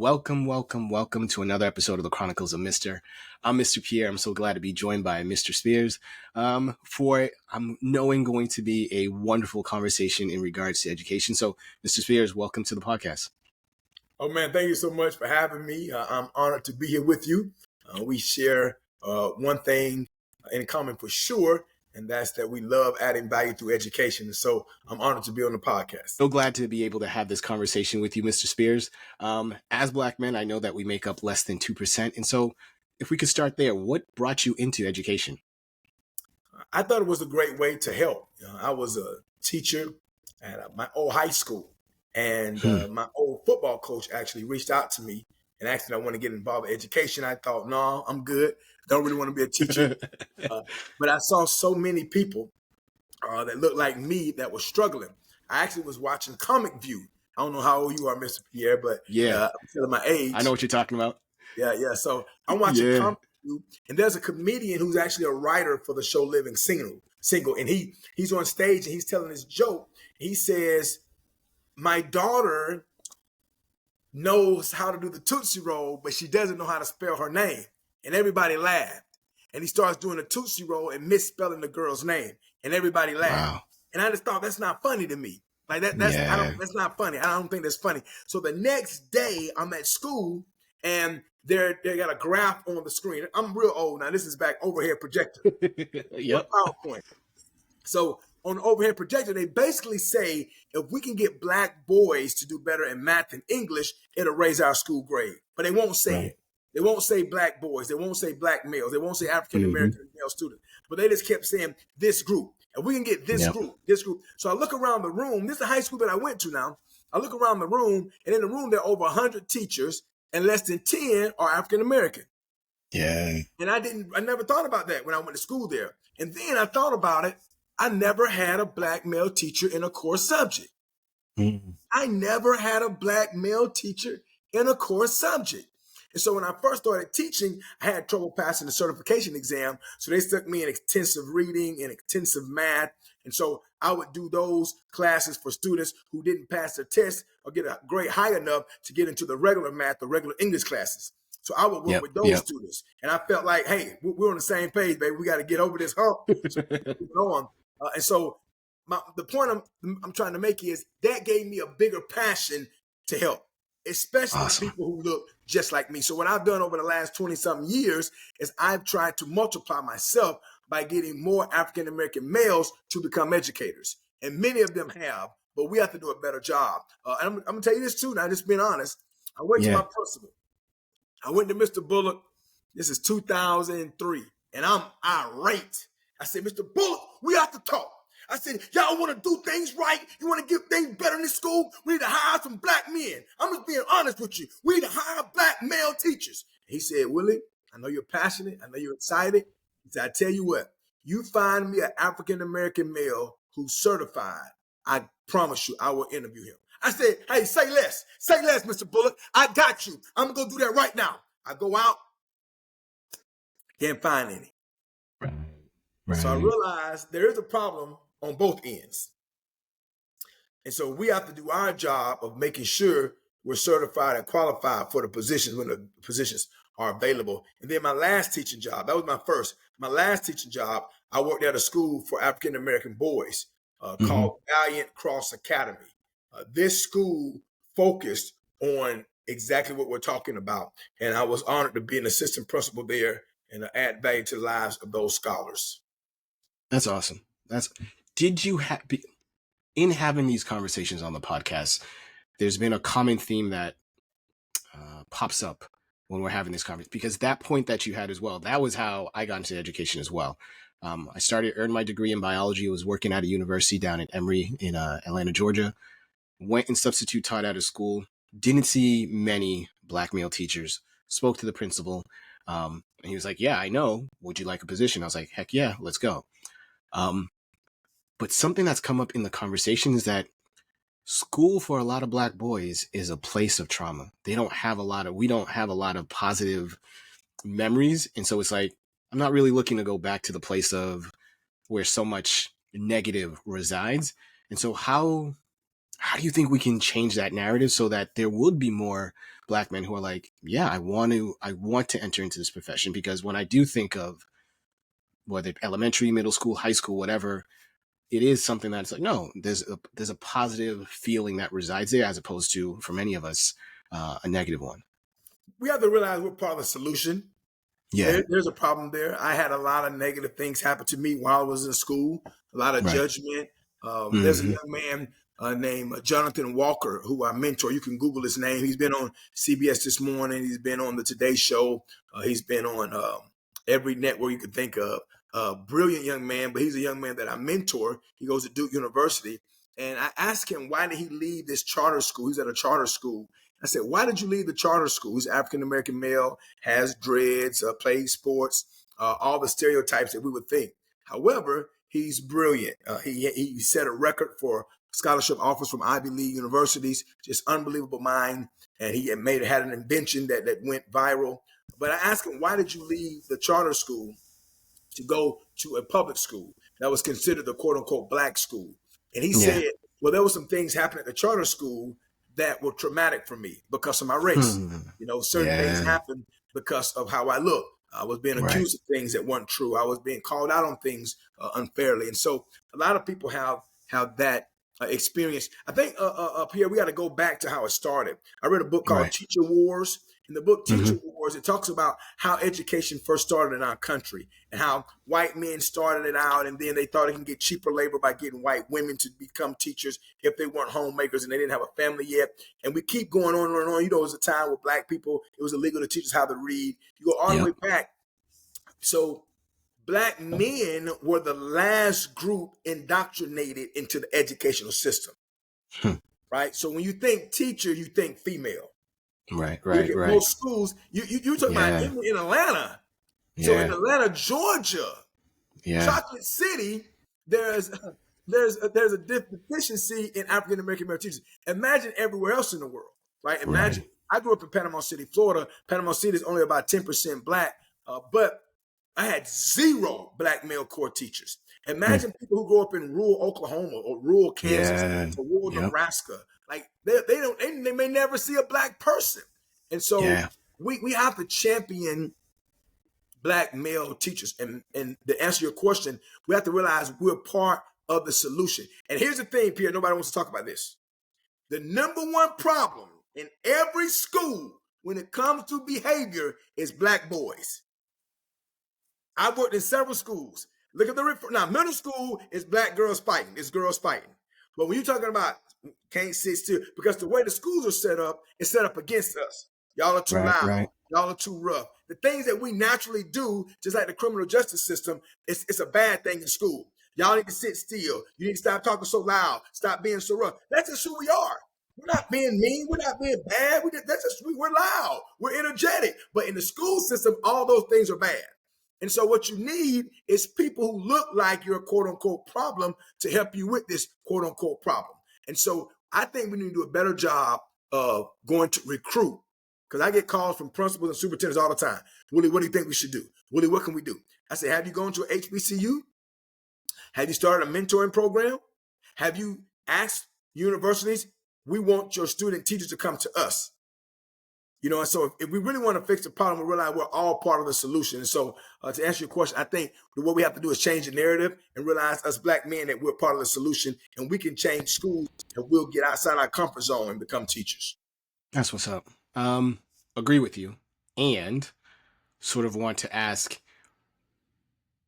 welcome to another episode of the Chronicles of Mr. I'm Mr. Pierre. I'm so glad to be joined by Mr. Spears for I'm knowing going to be a wonderful conversation in regards to education. So, Mr. Spears, welcome to the podcast. Oh, man, thank you so much for having me. I'm honored to be here with you. We share one thing in common for sure, and that's that we love adding value through education. And so I'm honored to be on the podcast. So glad to be able to have this conversation with you, Mr. Spears. As Black men, I know that we make up less than 2%. And so if we could start there, what brought you into education? I thought it was a great way to help. I was a teacher at my old high school, and my old football coach actually reached out to me and asked me if I want to get involved in education. I thought, no, I'm good. Don't really want to be a teacher. But I saw so many people that looked like me that were struggling. I actually was watching Comic View. I don't know how old you are, Mr. Pierre, but I'm telling my age. I know what you're talking about. Yeah. So I'm watching Comic View, and there's a comedian who's actually a writer for the show Living Single, and he's on stage and he's telling this joke. He says, my daughter knows how to do the Tootsie Roll, but she doesn't know how to spell her name. And everybody laughed. And he starts doing the Tootsie Roll and misspelling the girl's name. And everybody laughed. Wow. And I just thought, that's not funny to me. Like that's not funny. I don't think that's funny. So the next day I'm at school and they got a graph on the screen. I'm real old now. This is back overhead projector. Yep. PowerPoint. So on the overhead projector, they basically say, if we can get Black boys to do better in math and English, it'll raise our school grade. But they won't say it. They won't say Black boys. They won't say Black males. They won't say African-American male students. But they just kept saying this group. And we can get this group. So I look around the room. This is the high school that I went to now. I look around the room, and in the room, there are over 100 teachers, and less than 10 are African-American. Yeah. And I never thought about that when I went to school there. And then I thought about it. I never had a Black male teacher in a core subject. I never had a Black male teacher in a core subject. And so when I first started teaching, I had trouble passing the certification exam. So they stuck me in intensive reading and intensive math. And so I would do those classes for students who didn't pass their test or get a grade high enough to get into the regular math or regular English classes. So I would work with those students. And I felt like, hey, we're on the same page, baby. We got to get over this hump. So on. And so the point I'm trying to make is that gave me a bigger passion to help, especially people who look just like me. So what I've done over the last 20-something years is I've tried to multiply myself by getting more African-American males to become educators. And many of them have, but we have to do a better job. And I'm going to tell you this too, now just being honest. I went to my principal. I went to Mr. Bullock. This is 2003. And I'm irate. I said, Mr. Bullock, we have to talk. I said, y'all want to do things right? You want to get things better in this school? We need to hire some Black men. I'm just being honest with you. We need to hire Black male teachers. He said, Willie, I know you're passionate. I know you're excited. He said, I tell you what, you find me an African-American male who's certified. I promise you, I will interview him. I said, hey, say less. Say less, Mr. Bullock. I got you. I'm going to go do that right now. I go out, can't find any. Right. So I realized there is a problem on both ends. And so we have to do our job of making sure we're certified and qualified for the positions when the positions are available. And then my last teaching job, that was my first. My last teaching job, I worked at a school for African-American boys called Valiant Cross Academy. This school focused on exactly what we're talking about. And I was honored to be an assistant principal there and to add value to the lives of those scholars. That's awesome. Did you have, in having these conversations on the podcast, there's been a common theme that pops up when we're having this conversation, because that point that you had as well, that was how I got into education as well. I earned my degree in biology. I was working at a university down at Emory in Atlanta, Georgia. Went and substitute taught out of school. Didn't see many Black male teachers. Spoke to the principal. And he was like, yeah, I know. Would you like a position? I was like, heck yeah, let's go. But something that's come up in the conversation is that school for a lot of Black boys is a place of trauma. We don't have a lot of positive memories. And so it's like, I'm not really looking to go back to the place of where so much negative resides. And so how do you think we can change that narrative so that there would be more Black men who are like, yeah, I want to enter into this profession? Because when I do think of whether elementary, middle school, high school, whatever, it is something that's like, no, there's a positive feeling that resides there, as opposed to, for many of us, a negative one. We have to realize we're part of the solution. Yeah. There's a problem there. I had a lot of negative things happen to me while I was in school, a lot of Right. judgment. There's a young man named Jonathan Walker, who I mentor. You can Google his name. He's been on CBS This Morning. He's been on the Today Show. He's been on every network you can think of. Brilliant young man, but he's a young man that I mentor. He goes to Duke University. And I asked him, why did he leave this charter school? He's at a charter school. I said, why did you leave the charter school? He's African-American male, has dreads, plays sports, all the stereotypes that we would think. However, he's brilliant. He set a record for scholarship offers from Ivy League universities, just unbelievable mind. And he had an invention that went viral. But I asked him, why did you leave the charter school to go to a public school that was considered the quote unquote black school? And he said, well, there were some things happening at the charter school that were traumatic for me because of my race. Certain things happened because of how I look. I was being accused of things that weren't true. I was being called out on things unfairly. And so a lot of people have that experience. I think up here, we got to go back to how it started. I read a book called Teacher Wars. In the book Teacher Wars, it talks about how education first started in our country and how white men started it out, and then they thought they can get cheaper labor by getting white women to become teachers if they weren't homemakers and they didn't have a family yet. And we keep going on and on. There was a time where black people, it was illegal to teach us how to read. You go all the way back. So black men were the last group indoctrinated into the educational system, right? So when you think teacher, you think female. Right. Most schools, you talking about in Atlanta. So in Atlanta, Georgia, Chocolate City, there's a deficiency in African American male teachers. Imagine everywhere else in the world, right? Imagine I grew up in Panama City, Florida. Panama City is only about 10% black, but I had 0 black male core teachers. Imagine people who grow up in rural Oklahoma or rural Kansas or rural Nebraska. Like they may never see a black person. And so we have to champion black male teachers. And to answer your question, we have to realize we're part of the solution. And here's the thing, Pierre, nobody wants to talk about this. The number one problem in every school when it comes to behavior is black boys. I've worked in several schools. Look at now, middle school is black girls fighting. It's girls fighting. But when you're talking about can't sit still, because the way the schools are set up, it's set up against us. Y'all are too loud. Y'all are too rough. The things that we naturally do, just like the criminal justice system, it's a bad thing in school. Y'all need to sit still. You need to stop talking so loud. Stop being so rough. That's just who we are. We're not being mean. We're not being bad. We're loud. We're energetic. But in the school system, all those things are bad. And so what you need is people who look like your quote unquote problem to help you with this quote unquote problem. And so I think we need to do a better job of going to recruit, because I get calls from principals and superintendents all the time. Willie, what do you think we should do? Willie, what can we do? I say, have you gone to an HBCU? Have you started a mentoring program? Have you asked universities, we want your student teachers to come to us? And so if we really want to fix the problem, we realize we're all part of the solution. And so to answer your question, I think what we have to do is change the narrative and realize us black men that we're part of the solution, and we can change schools and we'll get outside our comfort zone and become teachers. That's what's up. Agree with you, and sort of want to ask,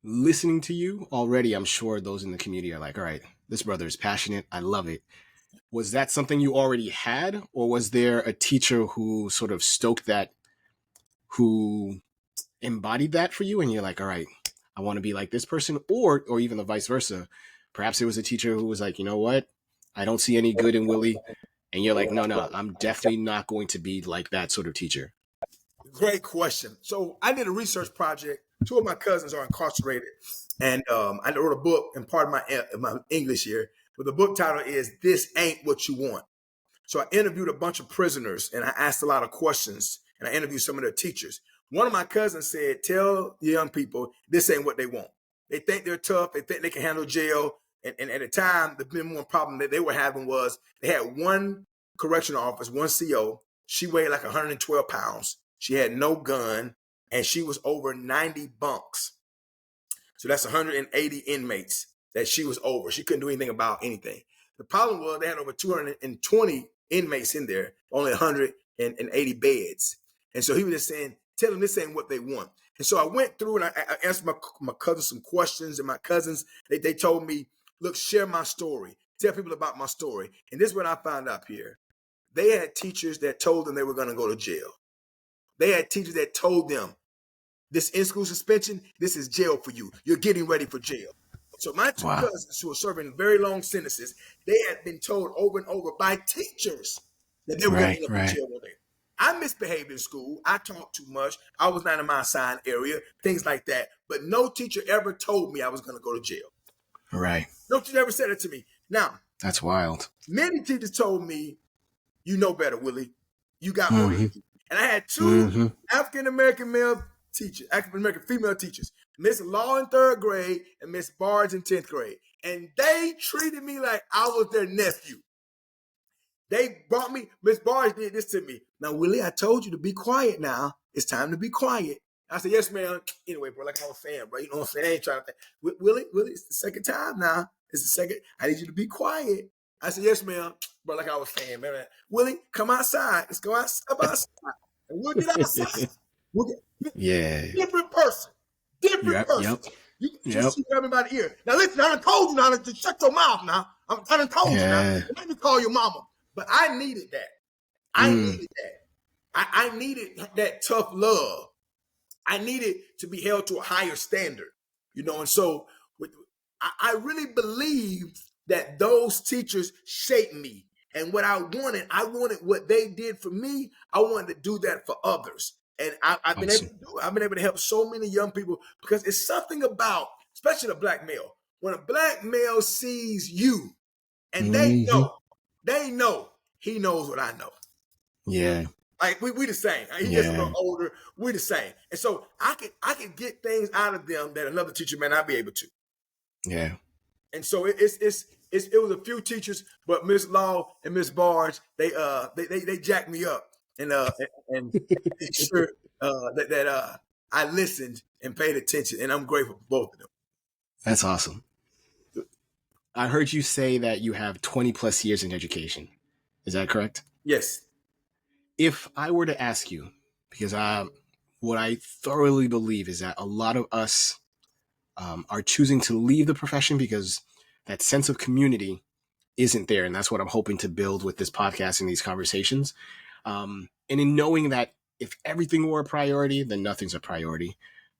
listening to you already, I'm sure those in the community are like, all right, this brother is passionate. I love it. Was that something you already had, or was there a teacher who sort of stoked that, who embodied that for you, and you're like, all right, I want to be like this person, or even the vice versa? Perhaps there was a teacher who was like, you know what, I don't see any good in Willie, and you're like, no, I'm definitely not going to be like that sort of teacher. Great question. So I did a research project. 2 of my cousins are incarcerated, and I wrote a book, and part of my English here. But the book title is This Ain't What You Want. So I interviewed a bunch of prisoners, and I asked a lot of questions, and I interviewed some of their teachers. One of my cousins said, tell the young people, this ain't what they want. They think they're tough. They think they can handle jail. And at the time, the number one problem that they were having was they had one correctional officer, one CO, She weighed like 112 pounds. She had no gun, and she was over 90 bunks. So that's 180 inmates that she was over. She couldn't do anything about anything. The problem was they had over 220 inmates in there, only 180 beds. And so he was just saying, tell them this ain't what they want. And so I went through and I asked my cousins some questions, and my cousins, they told me, look, share my story. Tell people about my story. And this is what I found out here. They had teachers that told them they were going to go to jail. They had teachers that told them, this in-school suspension, this is jail for you. You're getting ready for jail. So my two cousins who were serving very long sentences, they had been told over and over by teachers that they were going to end up in jail one day. I misbehaved in school. I talked too much. I was not in my assigned area, things like that. But no teacher ever told me I was going to go to jail. Right. No teacher ever said it to me. Now, that's wild. Many teachers told me, you know better, Willie. You got more than you. And I had two African-American male teachers, African-American female teachers, Miss Law in 3rd grade and Miss Barnes in 10th grade. And they treated me like I was their nephew. They brought me, Miss Barnes did this to me. Now, Willie, I told you to be quiet now. It's time to be quiet. I said, yes, ma'am. Anyway, bro, like I was saying, bro, you know what I'm saying? I ain't trying to think. Willie, it's the second time now. It's the second. I need you to be quiet. I said, yes, ma'am. But like I was saying, man, Willie, come outside. Let's go outside. And we'll get outside. We'll get different person. Different person. You see grab me by the ear. Now listen, I done told you now to shut your mouth now. I done told you now. Let me call your mama. But I needed that. I needed that. I needed that tough love. I needed to be held to a higher standard. You know, and so I really believe that those teachers shaped me. And what I wanted what they did for me. I wanted to do that for others. And I've been able to do it. I've been able to help so many young people because it's something about, especially a black male, when a black male sees you and they know he knows what I know. Yeah. Like we the same. He gets a little older. We're the same. And so I could get things out of them that another teacher may not be able to. Yeah. And so it was a few teachers, but Miss Law and Miss Barnes, they jacked me up and made sure that I listened and paid attention, and I'm grateful for both of them. That's awesome. I heard you say that you have 20 plus years in education. Is that correct? Yes. If I were to ask you, because what I thoroughly believe is that a lot of us are choosing to leave the profession because that sense of community isn't there. And that's what I'm hoping to build with this podcast and these conversations. And in knowing that if everything were a priority, then nothing's a priority.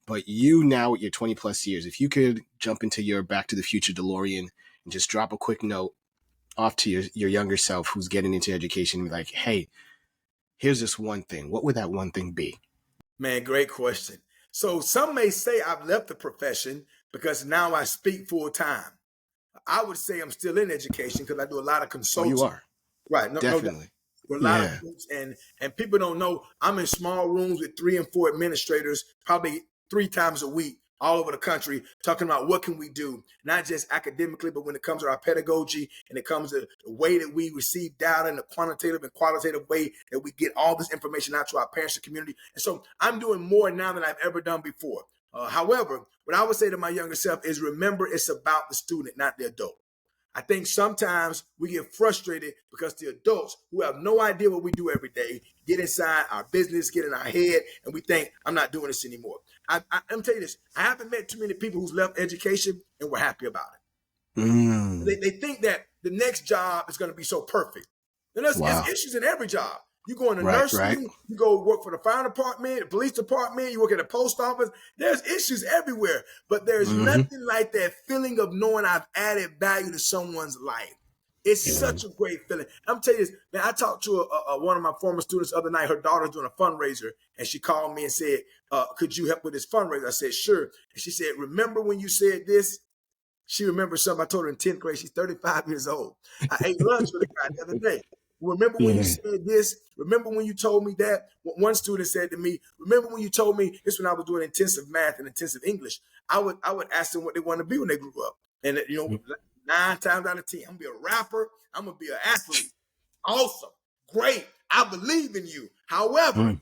But you now with your 20 plus years, if you could jump into your Back to the Future DeLorean and just drop a quick note off to your younger self who's getting into education and be like, hey, here's this one thing. What would that one thing be? Man, great question. So some may say I've left the profession because now I speak full time. I would say I'm still in education because I do a lot of consulting. Oh, you are. Right. No, definitely. With a lot of groups, and people don't know I'm in small rooms with 3 and 4 administrators, probably 3 times a week, all over the country, talking about what can we do, not just academically, but when it comes to our pedagogy and it comes to the way that we receive data in the quantitative and qualitative way that we get all this information out to our parents and community. And so I'm doing more now than I've ever done before. However, what I would say to my younger self is remember it's about the student, not the adult. I think sometimes we get frustrated because the adults who have no idea what we do every day get inside our business, get in our head, and we think, I'm not doing this anymore. I'm telling you this, I haven't met too many people who's left education and were happy about it. They think that the next job is going to be so perfect. And there's issues in every job. You go into nursing, you go work for the fire department, the police department, you work at the post office. There's issues everywhere, but there's nothing like that feeling of knowing I've added value to someone's life. It's such a great feeling. I'm telling you this, man, I talked to one of my former students the other night. Her daughter's doing a fundraiser, and she called me and said, could you help with this fundraiser? I said, sure. And she said, remember when you said this? She remembers something I told her in 10th grade. She's 35 years old. I ate lunch with a guy the other day. Remember when you said this? Remember when you told me that? One student said to me, remember when you told me this when I was doing intensive math and intensive English? I would ask them what they want to be when they grew up. And, 9 times out of 10, I'm going to be a rapper. I'm going to be an athlete. Awesome. Great. I believe in you. However,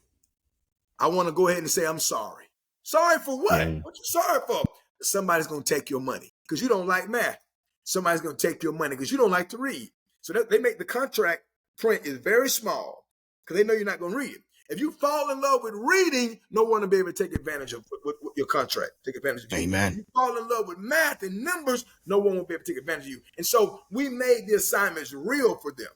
I want to go ahead and say I'm sorry. Sorry for what? Yeah. What you sorry for? Somebody's going to take your money because you don't like math. Somebody's going to take your money because you don't like to read. So they make the contract print is very small because they know you're not going to read it. If you fall in love with reading, no one will be able to take advantage of your contract, take advantage of you. Amen. If you fall in love with math and numbers, no one will be able to take advantage of you. And so we made the assignments real for them.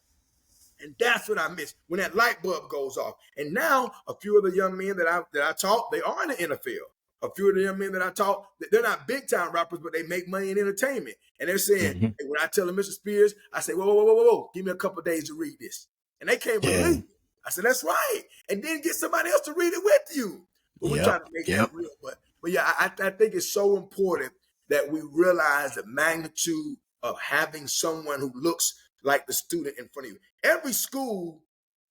And that's what I miss when that light bulb goes off. And now a few of the young men that I taught, they are in the NFL. A few of the young men that I taught, they're not big time rappers, but they make money in entertainment. And they're saying, hey, when I tell them Mr. Spears, I say, whoa, give me a couple of days to read this. And they can't believe it. I said, that's right. And then get somebody else to read it with you. But we're trying to make that real. But yeah, I think it's so important that we realize the magnitude of having someone who looks like the student in front of you. Every school,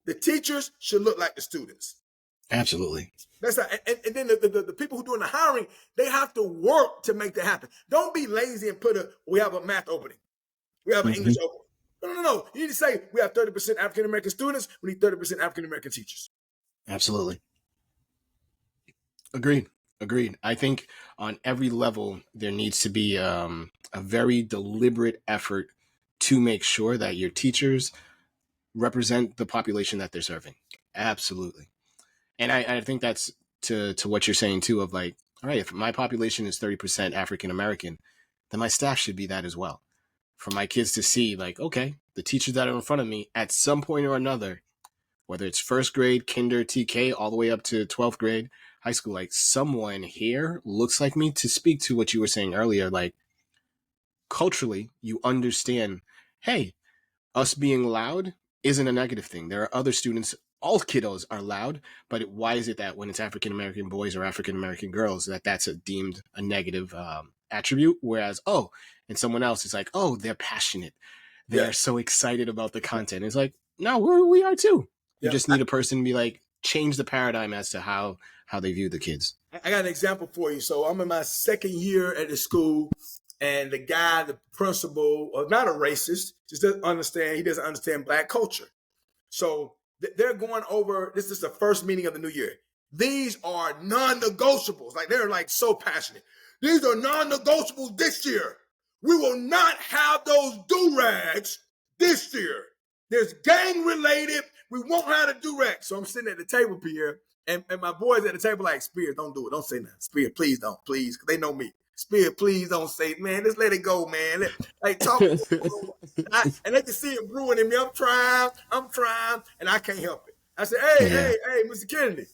the teachers should look like the students. Absolutely. That's not, and then the people who are doing the hiring, they have to work to make that happen. Don't be lazy and we have a math opening. We have an English opening. No. You need to say we have 30% African-American students. We need 30% African-American teachers. Absolutely. Agreed. I think on every level, there needs to be a very deliberate effort to make sure that your teachers represent the population that they're serving. Absolutely. And I think that's to what you're saying too, of like, all right, if my population is 30% African-American, then my staff should be that as well. For my kids to see like, okay, the teachers that are in front of me at some point or another, whether it's first grade, kinder, TK, all the way up to 12th grade, high school, like someone here looks like me, to speak to what you were saying earlier, like culturally, you understand, hey, us being loud isn't a negative thing. There are other students, all kiddos are loud, but why is it that when it's African-American boys or African-American girls, that's deemed a negative attribute? Whereas, and someone else is like, they're passionate. They're so excited about the content. It's like, no, we are too. You just need a person to be like, change the paradigm as to how they view the kids. I got an example for you. So I'm in my second year at the school, and the guy, the principal, not a racist, just doesn't understand. He doesn't understand Black culture. So they're going over, this is the first meeting of the new year. These are non-negotiables. Like they're like so passionate. These are non-negotiables this year. We will not have those do-rags this year. There's gang related. We won't have the do-rag. So I'm sitting at the table, Pierre, and my boys at the table like, Spears, don't do it. Don't say nothing. Spears, please don't, please. Because they know me. Spears, please don't say, man, just let it go, man. Talk. And they can see it brewing in me. I'm trying, and I can't help it. I said, hey, Mr. Kennedy,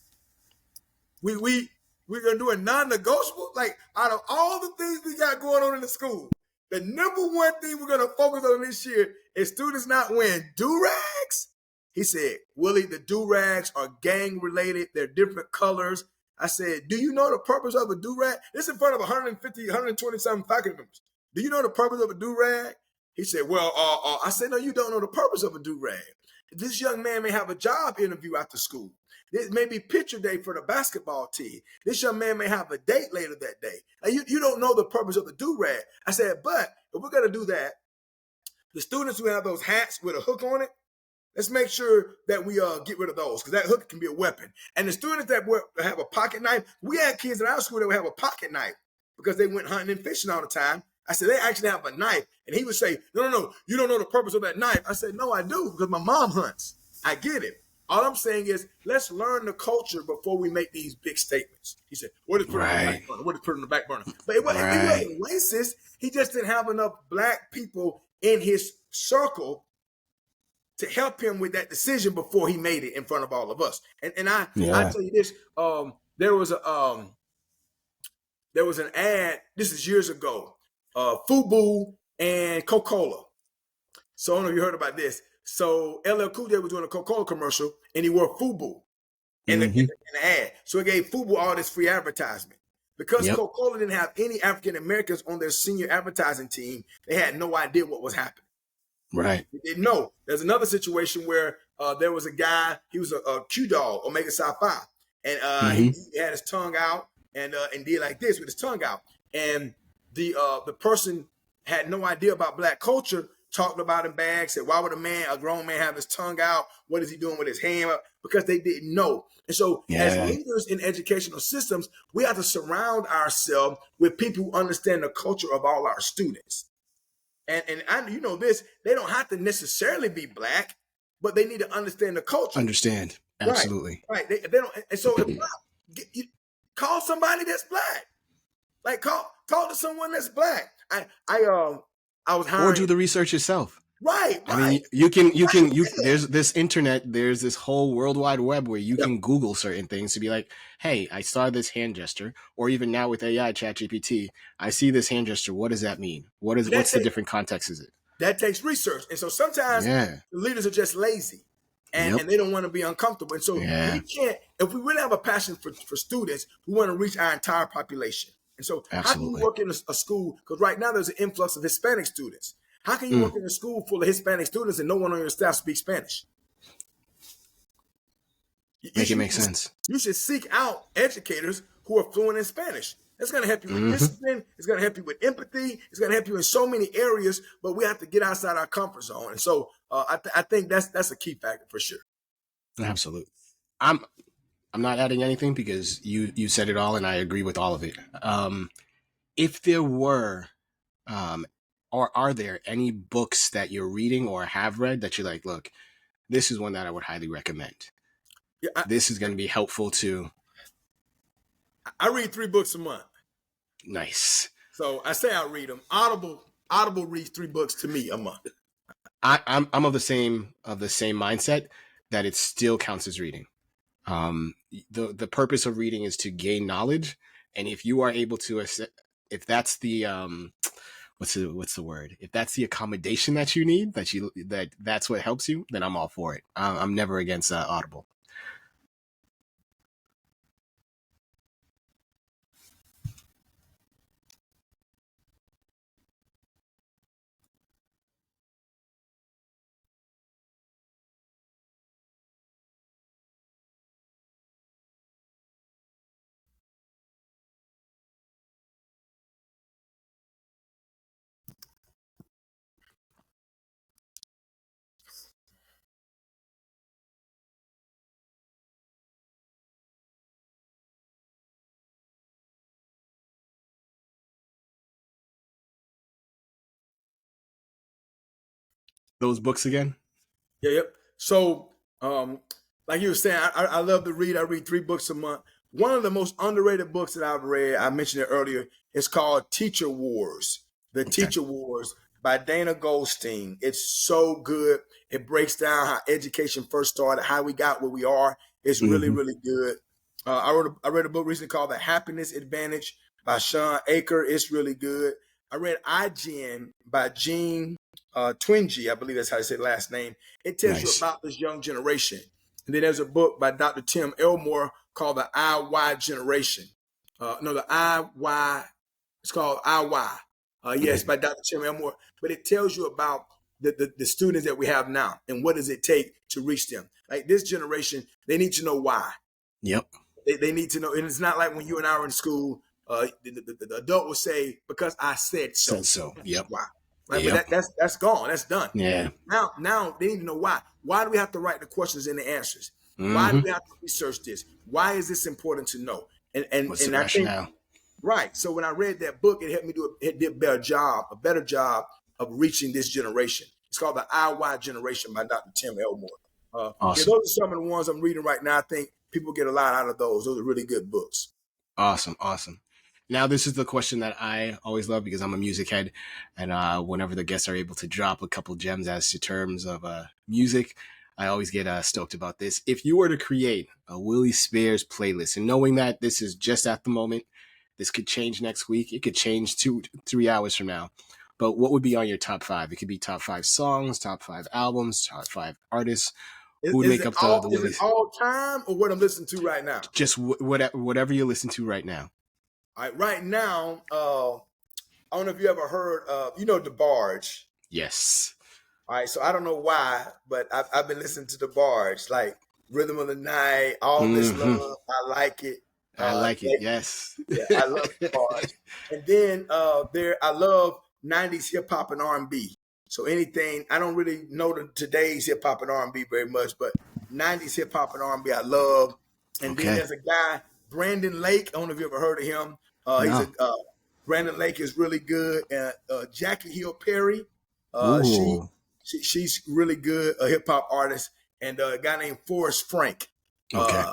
we're going to do a non-negotiable? Like, out of all the things we got going on in the school, the number one thing we're going to focus on this year is students not wearing do-rags? He said, Willie, the do-rags are gang-related. They're different colors. I said, do you know the purpose of a do-rag? This is in front of 150, 120-something faculty members. Do you know the purpose of a do-rag? He said, well, I said, no, you don't know the purpose of a do-rag. This young man may have a job interview after school. This may be picture day for the basketball team. This young man may have a date later that day. Now, you don't know the purpose of the do-rag. I said, but if we're going to do that, the students who have those hats with a hook on it, let's make sure that we get rid of those, because that hook can be a weapon. And the students that have a pocket knife, we had kids in our school that would have a pocket knife because they went hunting and fishing all the time. I said, they actually have a knife. And he would say, no, you don't know the purpose of that knife. I said, no, I do, because my mom hunts. I get it. All I'm saying is, let's learn the culture before we make these big statements. He said, what is put on the back burner? What is put on the back burner? But he wasn't racist. He just didn't have enough Black people in his circle to help him with that decision before he made it in front of all of us. And I tell you this, there was an ad, this is years ago, FUBU and Coca-Cola. So I don't know if you heard about this. So LL Cool J was doing a Coca-Cola commercial, and he wore FUBU in the ad. So he gave FUBU all this free advertisement. Because Coca-Cola didn't have any African Americans on their senior advertising team, they had no idea what was happening. Right. They didn't know. There's another situation where there was a guy, he was a Q dog, Omega Psi Phi, and he had his tongue out and did like this with his tongue out. And the person had no idea about Black culture, talked about in bad, said, why would a grown man have his tongue out? What is he doing with his hand up? Because they didn't know. And so as leaders in educational systems, we have to surround ourselves with people who understand the culture of all our students. And I, you know this, they don't have to necessarily be Black, but they need to understand the culture. Understand. Absolutely. Right. They don't. And so call somebody that's Black. Like talk to someone that's Black. I was hiring. Or do the research yourself. Right. I mean, you there's this internet, there's this whole World Wide Web where you can Google certain things to be like, hey, I saw this hand gesture, or even now with AI, ChatGPT, I see this hand gesture. What does that mean? What's the different context is it? That takes research. And so sometimes the leaders are just lazy and they don't want to be uncomfortable. And so we can't, if we really have a passion for students, we want to reach our entire population. And so how can you work in a school? Because right now there's an influx of Hispanic students. How can you work in a school full of Hispanic students and no one on your staff speaks Spanish? It makes sense. You should seek out educators who are fluent in Spanish. That's going to help you with discipline. It's going to help you with empathy. It's going to help you in so many areas, but we have to get outside our comfort zone. And so I think that's a key factor for sure. Absolutely. I'm not adding anything because you said it all and I agree with all of it. If there were, or are there any books that you're reading or have read that you're like, look, this is one that I would highly recommend. This is going to be helpful to. I read 3 books a month. Nice. So I say I read them. Audible reads 3 books to me a month. I'm of the same mindset that it still counts as reading. The purpose of reading is to gain knowledge, and if you are able to, if that's the what's the word? If that's the accommodation that you need, that's what helps you, then I'm all for it. I'm never against Audible. Those books again? Yep. So, like you were saying, I love to read. I read 3 books a month. One of the most underrated books that I've read, I mentioned it earlier, is called Teacher Wars. Teacher Wars by Dana Goldstein. It's so good. It breaks down how education first started, how we got where we are. It's really, really good. I read a book recently called The Happiness Advantage by Sean Aker. It's really good. I read iGen by Gene Twenge, I believe that's how you say the last name. It tells you about this young generation. And then there's a book by Dr. Tim Elmore called The IY Generation. The IY, it's called IY. Yes, by Dr. Tim Elmore. But it tells you about the students that we have now and what does it take to reach them. Like this generation, they need to know why. Yep. They need to know. And it's not like when you and I were in school, the adult will say, because I said so. Said so. Yep. Why? Right? But that's gone. That's done. Yeah. Now they need to know why. Why do we have to write the questions and the answers? Why do we have to research this? Why is this important to know? And what's the rationale? Right. So when I read that book, it helped me do a better job of reaching this generation. It's called The IY Generation by Dr. Tim Elmore. Awesome. Those are some of the ones I'm reading right now. I think people get a lot out of those. Those are really good books. Awesome. Now, this is the question that I always love because I'm a music head. And whenever the guests are able to drop a couple gems as to terms of music, I always get stoked about this. If you were to create a Willie Spears playlist, and knowing that this is just at the moment, this could change next week. It could change 2-3 hours from now. But what would be on your top 5? It could be top 5 songs, top 5 albums, top 5 artists. Who would make up the Willie? Is it all time or what I'm listening to right now? Just whatever you listen to right now. All right, right now, I don't know if you ever heard of, DeBarge. Yes. All right, so I don't know why, but I've been listening to DeBarge, like Rhythm of the Night, All This Love, I Like It. I like it, yes. Yeah, I love DeBarge. And then I love 90s hip hop and R&B. So anything, I don't really know today's hip hop and R&B very much, but 90s hip hop and R&B I love. And then Okay. there's a guy, Brandon Lake. I don't know if you ever heard of him. No. Brandon Lake is really good. Jackie Hill Perry, Ooh. she's really good, a hip hop artist. And a guy named Forrest Frank. Okay.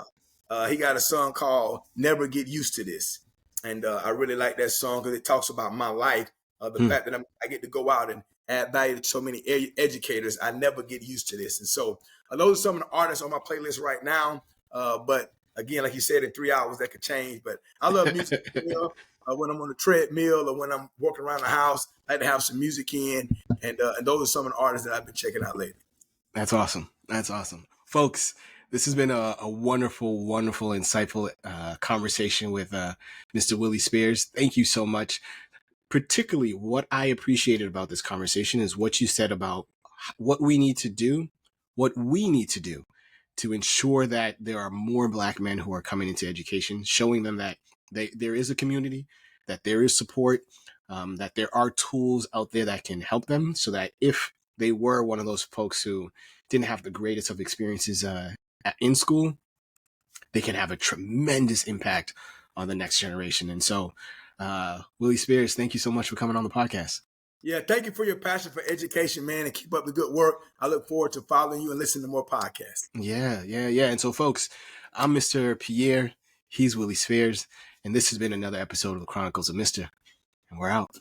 He got a song called "Never Get Used to This," and I really like that song because it talks about my life, the fact that I get to go out and add value to so many educators. I never get used to this, and so those are some of the artists on my playlist right now. But again, like you said, in 3 hours that could change. But I love music. When I'm on the treadmill or when I'm walking around the house, I like to have some music in, and those are some of the artists that I've been checking out lately. That's awesome. That's awesome. Folks, this has been a wonderful, wonderful, insightful conversation with Mr. Willie Spears. Thank you so much. Particularly what I appreciated about this conversation is what you said about what we need to do to ensure that there are more Black men who are coming into education, showing them that there is a community, that there is support, that there are tools out there that can help them, so that if they were one of those folks who didn't have the greatest of experiences in school, they can have a tremendous impact on the next generation. And so, Willie Spears, thank you so much for coming on the podcast. Yeah, thank you for your passion for education, man, and keep up the good work. I look forward to following you and listening to more podcasts. Yeah. And so, folks, I'm Mr. Pierre. He's Willie Spears. And this has been another episode of the Chronicles of Mr. And we're out.